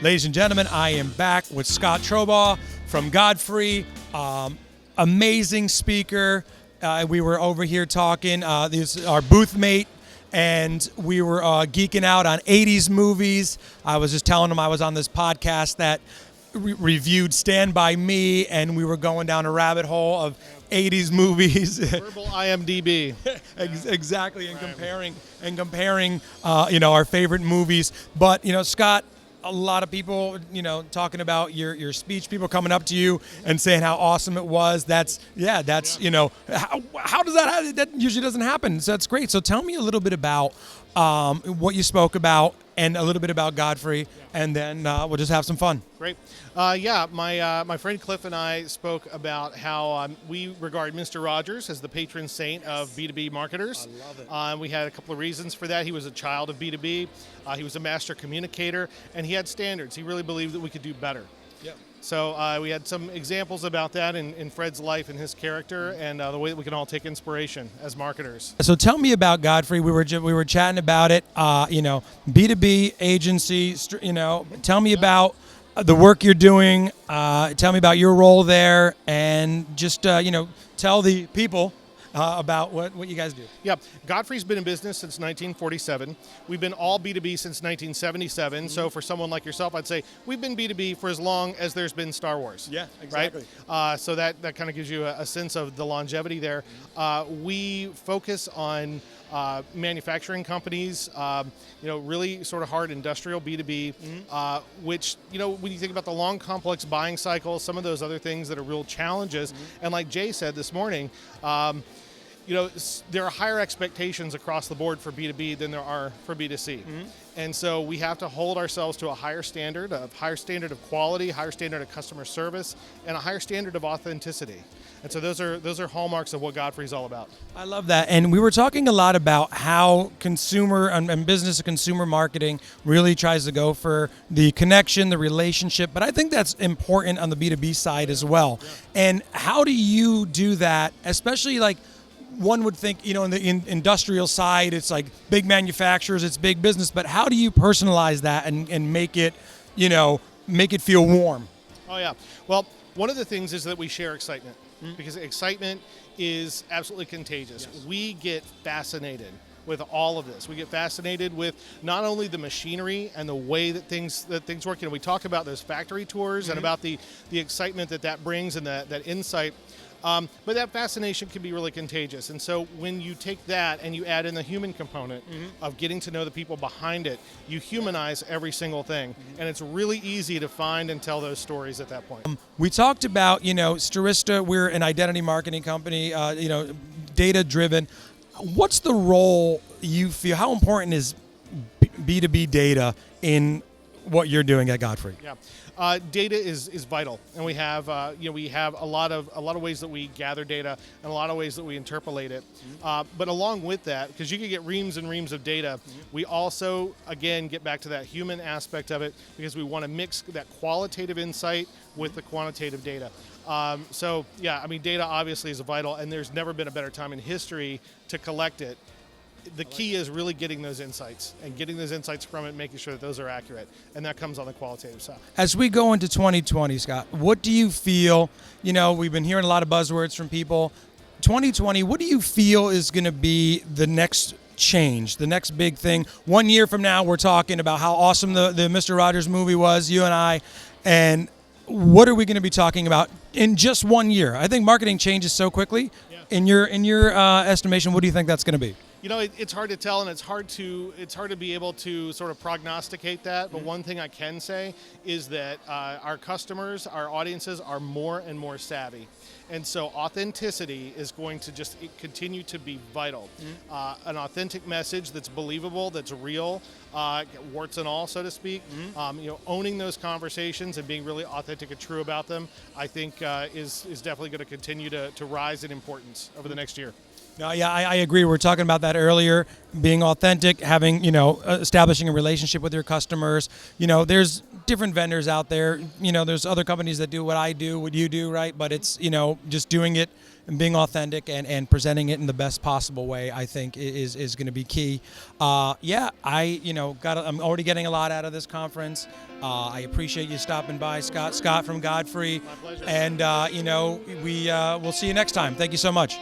Ladies and gentlemen, I am back with Scott Trobaugh from Godfrey. Amazing speaker. We were over here talking. This is our booth mate, and we were geeking out on 80s movies. I was just telling him I was on this podcast that reviewed Stand By Me, and we were going down a rabbit hole of 80s movies. Verbal IMDb. Exactly, and comparing our favorite movies. But, Scott, a lot of people, talking about your speech, people coming up to you and saying how awesome it was. How does that usually doesn't happen. So that's great. So tell me a little bit about what you spoke about and a little bit about Godfrey, and then we'll just have some fun. Great. My friend Cliff and I spoke about how we regard Mr. Rogers as the patron saint of B2B marketers. I love it. We had a couple of reasons for that. He was a child of B2B. He was a master communicator, and he had standards. He really believed that we could do better. Yep. So we had some examples about that in Fred's life and his character, and the way that we can all take inspiration as marketers. So tell me about Godfrey. We were chatting about it. B2B agency. Tell me about the work you're doing. Tell me about your role there, and just tell the people about what you guys do. Yeah, Godfrey's been in business since 1947. We've been all B2B since 1977. Mm-hmm. So for someone like yourself, I'd say we've been B2B for as long as there's been Star Wars. Yeah, exactly. Right? So that kind of gives you a sense of the longevity there. We focus on manufacturing companies, really sort of hard industrial B2B, which, when you think about the long, complex buying cycle, some of those other things that are real challenges, and like Jay said this morning, there are higher expectations across the board for B2B than there are for B2C. Mm-hmm. And so we have to hold ourselves to a higher standard of quality, higher standard of customer service, and a higher standard of authenticity. And so those are hallmarks of what Godfrey's all about. I love that. And we were talking a lot about how consumer and business and consumer marketing really tries to go for the connection, the relationship. But I think that's important on the B2B side as well. Yeah. And how do you do that, especially like one would think, in the industrial side, it's like big manufacturers, it's big business, but how do you personalize that and make it, make it feel warm? Oh, yeah. Well, one of the things is that we share excitement, because excitement is absolutely contagious. Yes. We get fascinated with all of this. We get fascinated with not only the machinery and the way that things work. We talk about those factory tours and about the excitement that brings and that insight. But that fascination can be really contagious. And so when you take that and you add in the human component of getting to know the people behind it, you humanize every single thing. And it's really easy to find and tell those stories at that point. We talked about, Stirista, we're an identity marketing company, data-driven. What's the role you feel, how important is B2B data in what you're doing at Godfrey? Yeah. Data is vital, and we have a lot of ways that we gather data and a lot of ways that we interpolate it. But along with that, because you can get reams and reams of data, we also again get back to that human aspect of it, because we want to mix that qualitative insight with the quantitative data. Data obviously is vital, and there's never been a better time in history to collect it. The key is really getting those insights and getting those insights from it, making sure that those are accurate. And that comes on the qualitative side. As we go into 2020, Scott, what do you feel, we've been hearing a lot of buzzwords from people. 2020, what do you feel is going to be the next change, the next big thing? 1 year from now, we're talking about how awesome the Mr. Rogers movie was, you and I, and what are we going to be talking about in just 1 year? I think marketing changes so quickly. Yeah. In your estimation, what do you think that's going to be? It's hard to tell, and it's hard to be able to sort of prognosticate that. But one thing I can say is that our customers, our audiences, are more and more savvy, and so authenticity is going to just continue to be vital. An authentic message that's believable, that's real, warts and all, so to speak. Owning those conversations and being really authentic and true about them, I think is definitely going to continue to rise in importance over the next year. No, yeah, I agree. We were talking about that earlier, being authentic, having, establishing a relationship with your customers. There's different vendors out there. There's other companies that do what I do, what you do, right? But it's, just doing it and being authentic and presenting it in the best possible way, I think is going to be key. Yeah, I'm already getting a lot out of this conference. I appreciate you stopping by, Scott from Godfrey. My pleasure. And we'll see you next time. Thank you so much.